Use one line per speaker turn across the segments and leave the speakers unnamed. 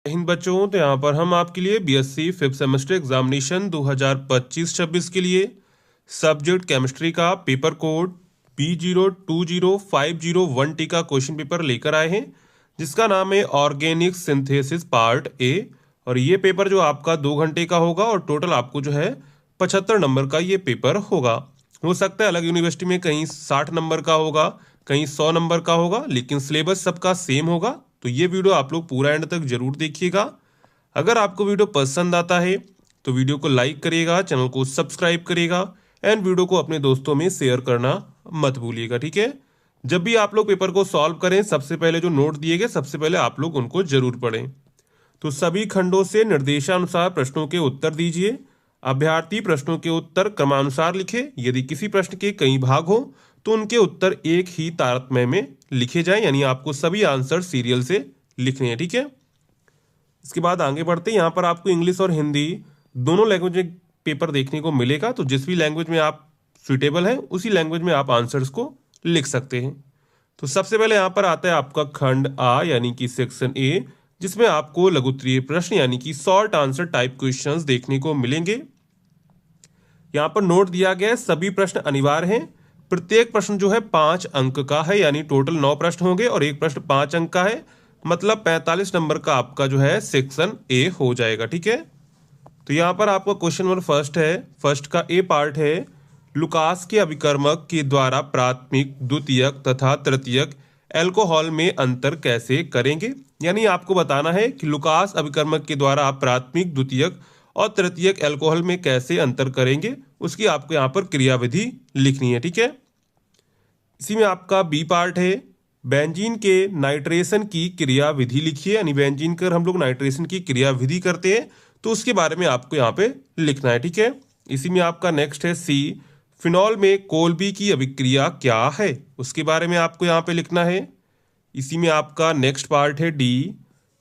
हिंद बच्चों, तो यहाँ पर हम आपके लिए बीएससी फिफ्थ सेमेस्टर एग्जामिनेशन 2025-26 के लिए सब्जेक्ट केमिस्ट्री का पेपर कोड B020501T का क्वेश्चन पेपर लेकर आए हैं, जिसका नाम है ऑर्गेनिक सिंथेसिस पार्ट ए। और ये पेपर जो आपका 2 घंटे का होगा और टोटल आपको जो है 75 नंबर का ये पेपर होगा। हो सकता है अलग यूनिवर्सिटी में कहीं 60 नंबर का होगा, कहीं 100 नंबर का होगा, लेकिन सिलेबस सबका सेम होगा। तो ये वीडियो आप लोग पूरा एंड तक जरूर देखिएगा। अगर आपको वीडियो पसंद आता है तो वीडियो को लाइक करिएगा, चैनल को सब्सक्राइब करिएगा एंड वीडियो को अपने दोस्तों में शेयर करना मत भूलिएगा, ठीक है। जब भी आप लोग पेपर को सॉल्व करें, सबसे पहले जो नोट दिए गए सबसे पहले आप लोग उनको जरूर पढ़ें। तो सभी खंडों से निर्देशानुसार प्रश्नों के उत्तर दीजिए। अभ्यर्थी प्रश्नों के उत्तर क्रमानुसार लिखे। यदि किसी प्रश्न के कई भाग हो तो उनके उत्तर एक ही तारतम्य में लिखे जाएं, यानी आपको सभी आंसर सीरियल से लिखने हैं, ठीक है। इसके बाद आगे बढ़ते हैं। यहाँ पर आपको इंग्लिश और हिंदी दोनों लैंग्वेज में पेपर देखने को मिलेगा। तो जिस भी लैंग्वेज में आप सुइटेबल हैं उसी लैंग्वेज में आप आंसर्स को लिख सकते हैं। तो सबसे पहले यहाँ पर आता है आपका खंड आ यानी कि सेक्शन ए, जिसमें आपको लघुत्तरीय प्रश्न यानी कि शॉर्ट आंसर टाइप क्वेश्चंस देखने को मिलेंगे। यहाँ पर नोट दिया गया है सभी प्रश्न अनिवार्य हैं। प्रत्येक प्रश्न जो है 5 अंक का है, यानी टोटल 9 प्रश्न होंगे और एक प्रश्न 5 अंक का है, मतलब 45 नंबर का आपका जो है सेक्शन ए हो जाएगा, ठीक है। तो यहाँ पर आपका क्वेश्चन नंबर फर्स्ट है। फर्स्ट का ए पार्ट है, लुकास के अभिकर्मक के द्वारा प्राथमिक, द्वितीयक तथा तृतीयक एल्कोहल में अंतर कैसे करेंगे। यानी आपको बताना है कि लुकास अभिकर्मक के द्वारा आप प्राथमिक, द्वितीयक और तृतीयक एल्कोहल में कैसे अंतर करेंगे, उसकी आपको यहाँ पर क्रियाविधि लिखनी है, ठीक है। इसी में आपका बी पार्ट है, बेंजीन के नाइट्रेशन की क्रियाविधि लिखिए। यानी बेंजीन कर हम लोग नाइट्रेशन की क्रियाविधि करते हैं तो उसके बारे में आपको यहाँ पे लिखना है, ठीक है। इसी में आपका नेक्स्ट है सी, फिनॉल में कोल्बी की अभिक्रिया क्या है, उसके बारे में आपको यहाँ पे लिखना है। इसी में आपका नेक्स्ट पार्ट है डी,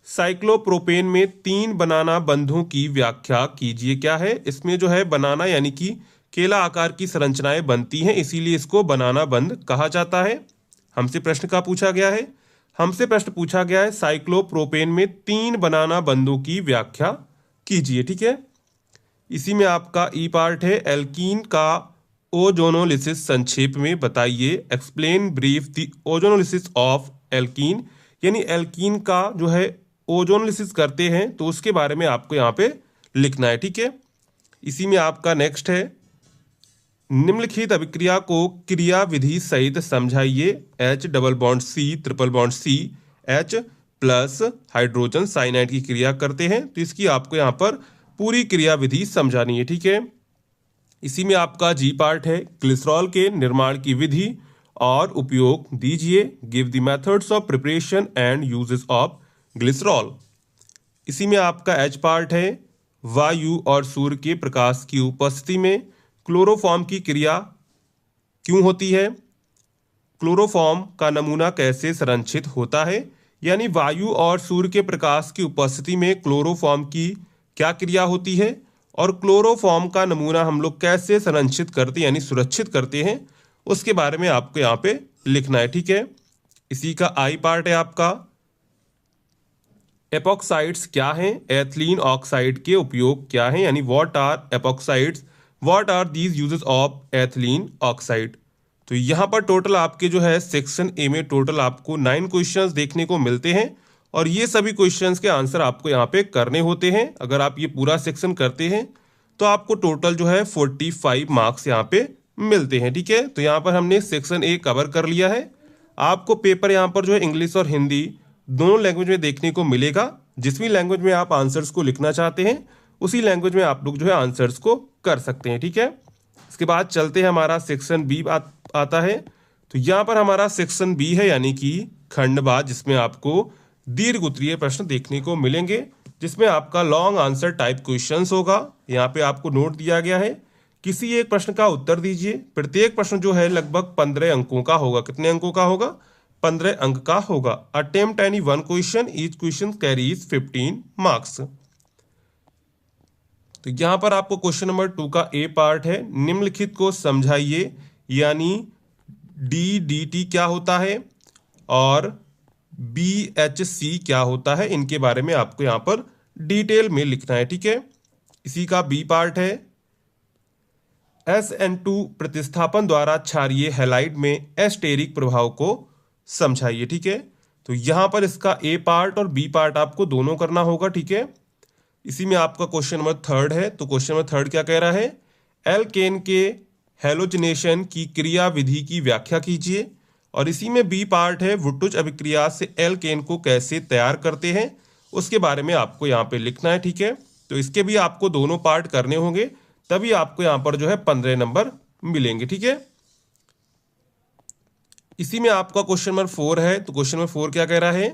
साइक्लोप्रोपेन में 3 बनाना बंधों की व्याख्या कीजिए क्या है। इसमें जो है बनाना यानी कि केला आकार की संरचनाएं बनती हैं, इसीलिए इसको बनाना बंध कहा जाता है। हमसे प्रश्न का पूछा गया है, हमसे प्रश्न पूछा गया है साइक्लोप्रोपेन में 3 बनाना बंधों की व्याख्या कीजिए, ठीक है। इसी में आपका ई पार्ट है, एल्कीन का ओजोनोलिसिस संक्षेप में बताइए। Explain brief the ozonolysis of alkene, यानी एल्कीन का जो है ओजोनोलिसिस करते हैं तो उसके बारे में आपको यहाँ पे लिखना है, ठीक है। इसी में आपका नेक्स्ट है, निम्नलिखित अभिक्रिया को क्रियाविधि सहित समझाइए। H double bond C triple bond C H plus hydrogen cyanide की क्रिया करते हैं, तो इसकी आपको यहाँ पर पूरी क्रियाविधि समझानी है, ठीक है। इसी में आपका जी पार्ट है, ग्लिसरॉल के निर्माण की विधि और उपयोग दीजिए। Give the methods of preparation and uses of glycerol. इसी में आपका एच पार्ट है, वायु और सूर्य के प्रकाश की उपस्थिति में क्लोरोफॉर्म की क्रिया क्यों होती है। क्लोरोफॉर्म का नमूना कैसे संरक्षित होता है, यानी वायु और सूर्य के प्रकाश की उपस्थिति में क्लोरोफॉर्म की क्या क्रिया होती है और क्लोरोफॉर्म का नमूना हम लोग कैसे संरक्षित करते यानी सुरक्षित करते हैं, उसके बारे में आपको यहाँ पे लिखना है, ठीक है। इसी का आई पार्ट है आपका, एपॉक्साइड्स क्या हैं, एथिलीन ऑक्साइड के उपयोग क्या हैं, यानी what are epoxides, what are these uses of ethylene oxide. तो यहाँ पर टोटल आपके जो है सेक्शन ए में टोटल आपको 9 क्वेश्चंस देखने को मिलते हैं और ये सभी क्वेश्चंस के आंसर आपको यहाँ पे करने होते हैं। अगर आप ये पूरा सेक्शन करते हैं तो आपको टोटल जो है 45 मार्क्स यहाँ पे मिलते हैं, ठीक है। तो यहाँ पर हमने सेक्शन ए कवर कर लिया है। आपको पेपर यहाँ पर जो है इंग्लिश और हिंदी दोनों लैंग्वेज में देखने को मिलेगा। जिस भी लैंग्वेज में आप आंसर्स को लिखना चाहते हैं उसी लैंग्वेज में आप लोग जो है आंसर्स को कर सकते हैं, ठीक है। इसके बाद चलते हैं, हमारा सेक्शन बी आता है। तो यहाँ पर हमारा सेक्शन बी है, यानी कि खंडबाद, जिसमें आपको दीर्घ उत्तरीय प्रश्न देखने को मिलेंगे, जिसमें आपका लॉन्ग आंसर टाइप क्वेश्चंस होगा। यहाँ पे आपको नोट दिया गया है, किसी एक प्रश्न का उत्तर दीजिए। प्रत्येक प्रश्न जो है लगभग 15 अंकों का होगा। कितने अंकों का होगा? 15 अंक का होगा। Attempt any 1 question, each question carries 15 marks. तो यहां पर आपको क्वेश्चन नंबर 2 का ए पार्ट है, निम्नलिखित को समझाइए, यानी डी डी टी क्या होता है और BHC क्या होता है, इनके बारे में आपको यहाँ पर डिटेल में लिखना है। ठीक है, इसी का बी पार्ट है SN2 प्रतिस्थापन द्वारा क्षारीय हैलाइड में एस्टेरिक प्रभाव को समझाइए। ठीक है, तो यहां पर इसका ए पार्ट और बी पार्ट आपको दोनों करना होगा। ठीक है, इसी में आपका क्वेश्चन नंबर 3 है। तो क्वेश्चन नंबर 3 क्या कह रहा है, एल्केन के हैलोजनेशन की क्रिया विधि की व्याख्या कीजिए। और इसी में बी पार्ट है, वुडटुच अभिक्रिया से एल्केन को कैसे तैयार करते हैं उसके बारे में आपको यहाँ पे लिखना है। ठीक है, तो इसके भी आपको दोनों पार्ट करने होंगे, तभी आपको यहाँ पर जो है 15 नंबर मिलेंगे। ठीक है, इसी में आपका क्वेश्चन नंबर 4 है। तो क्वेश्चन नंबर 4 क्या कह रहा है,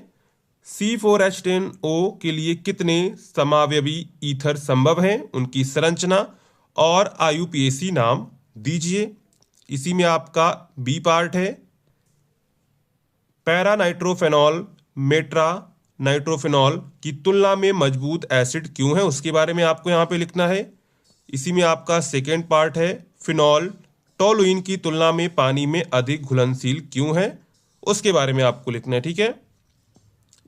C4H10O के लिए कितने समावयवी ईथर संभव हैं, उनकी संरचना और IUPAC नाम दीजिए। इसी में आपका बी पार्ट है, पैरा नाइट्रोफेनॉल मेट्रा नाइट्रोफेनॉल की तुलना में मजबूत एसिड क्यों है, उसके बारे में आपको यहाँ पे लिखना है। इसी में आपका सेकेंड पार्ट है, फिनॉल टोलुइन की तुलना में पानी में अधिक घुलनशील क्यों है, उसके बारे में आपको लिखना है। ठीक है,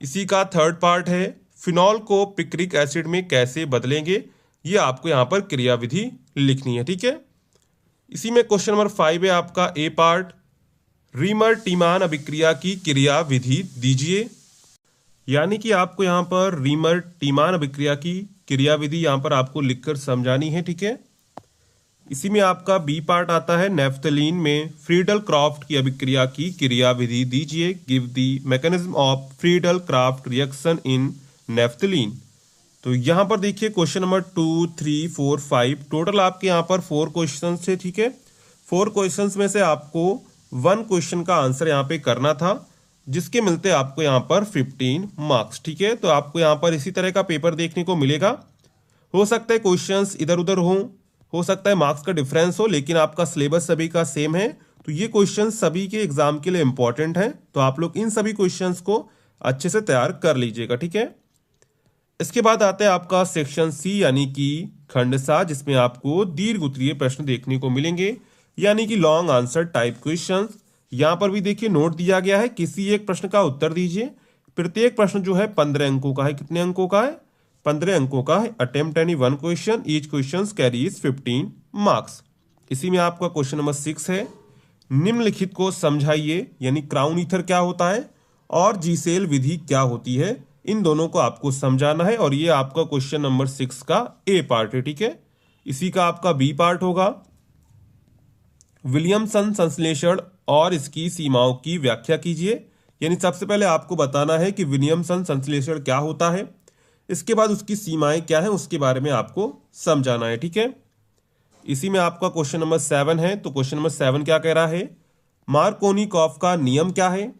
इसी का थर्ड पार्ट है, फिनॉल को पिक्रिक एसिड में कैसे बदलेंगे, ये आपको यहाँ पर क्रियाविधि लिखनी है। ठीक है, इसी में क्वेश्चन नंबर 5 है आपका ए पार्ट, रीमर टीमान अभिक्रिया की क्रिया विधि दीजिए। यानी कि आपको यहाँ पर रीमर टीमान अभिक्रिया की क्रिया विधि यहाँ पर आपको लिखकर समझानी है। ठीक है, इसी में आपका बी पार्ट आता है, नेफ्थलीन में फ्रीडल क्राफ्ट की अभिक्रिया की क्रिया विधि दीजिए। Give the mechanism of Friedel craft reaction in naphthalene. तो यहाँ पर देखिए क्वेश्चन नंबर 2, 3, 4, 5 टोटल आपके यहाँ पर 4 क्वेश्चन थे। ठीक है, 4 क्वेश्चन में से आपको 1 क्वेश्चन का आंसर यहाँ पे करना था, जिसके मिलते आपको यहाँ पर 15 मार्क्स। ठीक है, तो आपको यहाँ पर इसी तरह का पेपर देखने को मिलेगा। हो सकता है क्वेश्चंस इधर उधर हो सकता है मार्क्स का डिफरेंस हो, लेकिन आपका सिलेबस सभी का सेम है। तो ये क्वेश्चन सभी के एग्जाम के लिए इंपॉर्टेंट है, तो आप लोग इन सभी क्वेश्चंस को अच्छे से तैयार कर लीजिएगा। ठीक है, इसके बाद आता है आपका सेक्शन सी यानी कि खंड सा, जिसमें आपको दीर्घ उत्तरीय प्रश्न देखने को मिलेंगे, यानी कि लॉन्ग आंसर टाइप क्वेश्चंस। यहां पर भी देखिए नोट दिया गया है, किसी एक प्रश्न का उत्तर दीजिए। प्रत्येक प्रश्न जो है 15 अंकों का है। कितने अंकों का है, 15 अंकों का है। Attempt any 1 question, each question carries 15 marks. इसी में आपका क्वेश्चन नंबर 6 है, निम्नलिखित को समझाइए, यानी क्राउन ईथर क्या होता है और जीसेल विधि क्या होती है, इन दोनों को आपको समझाना है। और ये आपका क्वेश्चन नंबर 6 का ए पार्ट है। ठीक है, इसी का आपका बी पार्ट होगा, विलियमसन संश्लेषण और इसकी सीमाओं की व्याख्या कीजिए। यानी सबसे पहले आपको बताना है कि विलियमसन संश्लेषण क्या होता है, इसके बाद उसकी सीमाएं क्या है उसके बारे में आपको समझाना है। ठीक है, इसी में आपका क्वेश्चन नंबर 7 है। तो क्वेश्चन नंबर 7 क्या कह रहा है, मार्कोनिकॉफ का नियम क्या है,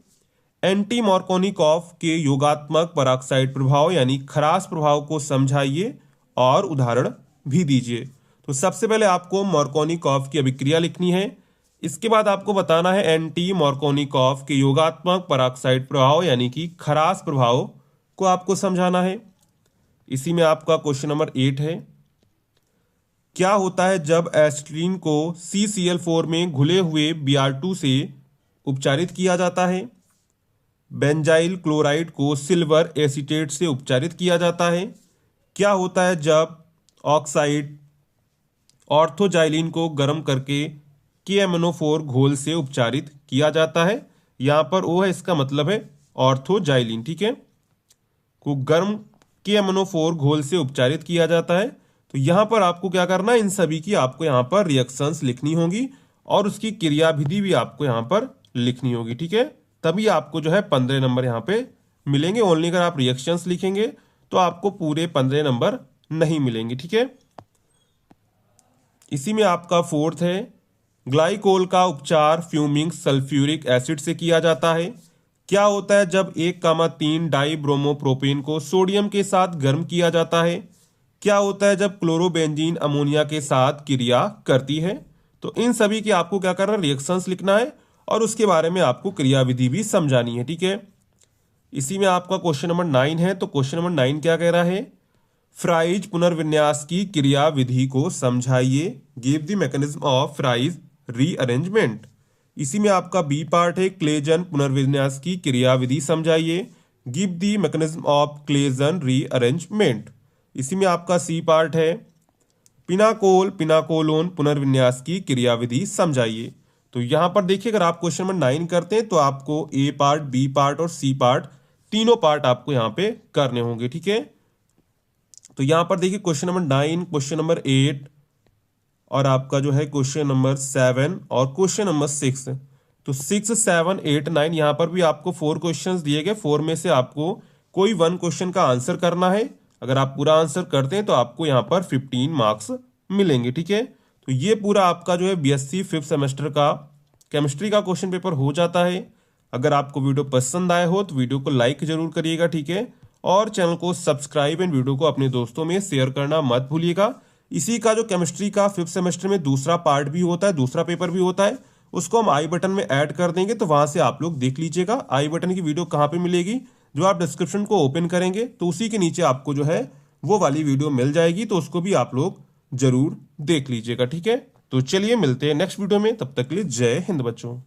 एंटी मार्कोनिकॉफ के योगात्मक पराक्साइड प्रभाव यानी खराश प्रभाव को समझाइए और उदाहरण भी दीजिए। तो सबसे पहले आपको मार्कोनिकॉफ की अभिक्रिया लिखनी है, इसके बाद आपको बताना है एंटी मार्कोनिकॉफ के योगात्मक पराक्साइड प्रभाव यानी कि खराश प्रभाव को आपको समझाना है। इसी में आपका क्वेश्चन नंबर 8 है, क्या होता है जब एसिटिलीन को CCl4 में घुले हुए Br2 से उपचारित किया जाता है, बेंजाइल क्लोराइड को सिल्वर एसीटेट से उपचारित किया जाता है, क्या होता है जब ऑक्साइड ऑर्थोजाइलिन को गर्म करके KMnO4 घोल से उपचारित किया जाता है। यहां पर O है, इसका मतलब है ऑर्थोजाइलिन। ठीक है, को गर्म KMnO4 घोल से उपचारित किया जाता है। तो यहां पर आपको क्या करना है, इन सभी की आपको यहां पर रिएक्शंस लिखनी होगी और उसकी क्रियाविधि भी आपको यहां पर लिखनी होगी। ठीक है, तभी आपको जो है 15 नंबर यहां पे मिलेंगे। ओनली अगर आप रिएक्शंस लिखेंगे तो आपको पूरे 15 नंबर नहीं मिलेंगे। ठीक है, इसी में आपका 4th है, ग्लाइकोल का उपचार फ्यूमिंग सल्फ्यूरिक एसिड से किया जाता है। क्या होता है जब 1,3 डाई ब्रोमोप्रोपेन को सोडियम के साथ गर्म किया जाता है, क्या होता है जब क्लोरोबेंजीन अमोनिया के साथ क्रिया करती है। तो इन सभी की आपको क्या करना है, रिएक्शंस लिखना है और उसके बारे में आपको क्रियाविधि भी समझानी है। ठीक है, इसी में आपका क्वेश्चन नंबर 9 है। तो क्वेश्चन नंबर 9 क्या कह रहा है, फ्राइज पुनर्विन्यास की क्रिया विधि को समझाइए। Give the mechanism of fries rearrangement. इसी में आपका बी पार्ट है क्लेजन पुनर्विन्यास की क्रियाविधि समझाइए, give the mechanism of Claisen rearrangement. इसी में आपका सी पार्ट है पिनाकोल पिनाकोलोन पुनर्विन्यास की क्रियाविधि समझाइए। तो यहां पर देखिए अगर आप क्वेश्चन नंबर 9 करते हैं तो आपको ए पार्ट, बी पार्ट और सी पार्ट तीनों पार्ट आपको यहां पे करने होंगे, ठीक है। तो यहां पर देखिए क्वेश्चन नंबर 9, क्वेश्चन नंबर 8 और आपका जो है क्वेश्चन नंबर 7 और क्वेश्चन नंबर 6। तो 6, 7, 8, 9 यहां पर भी आपको 4 क्वेश्चंस दिए गए। 4 में से आपको कोई 1 क्वेश्चन का आंसर करना है। अगर आप पूरा आंसर करते हैं तो आपको यहाँ पर 15 मार्क्स मिलेंगे, ठीक है। तो ये पूरा आपका जो है बीएससी 5th सेमेस्टर का केमिस्ट्री का क्वेश्चन पेपर हो जाता है। अगर आपको वीडियो पसंद आए हो तो वीडियो को लाइक जरूर करिएगा, ठीक है। और चैनल को सब्सक्राइब एंड वीडियो को अपने दोस्तों में शेयर करना मत भूलिएगा। इसी का जो केमिस्ट्री का 5th सेमेस्टर में दूसरा पार्ट भी होता है, दूसरा पेपर भी होता है, उसको हम आई बटन में ऐड कर देंगे, तो वहां से आप लोग देख लीजिएगा। आई बटन की वीडियो कहाँ पे मिलेगी, जो आप डिस्क्रिप्शन को ओपन करेंगे तो उसी के नीचे आपको जो है वो वाली वीडियो मिल जाएगी, तो उसको भी आप लोग जरूर देख लीजिएगा, ठीक है। तो चलिए मिलते हैं नेक्स्ट वीडियो में, तब तक के लिए जय हिंद बच्चों।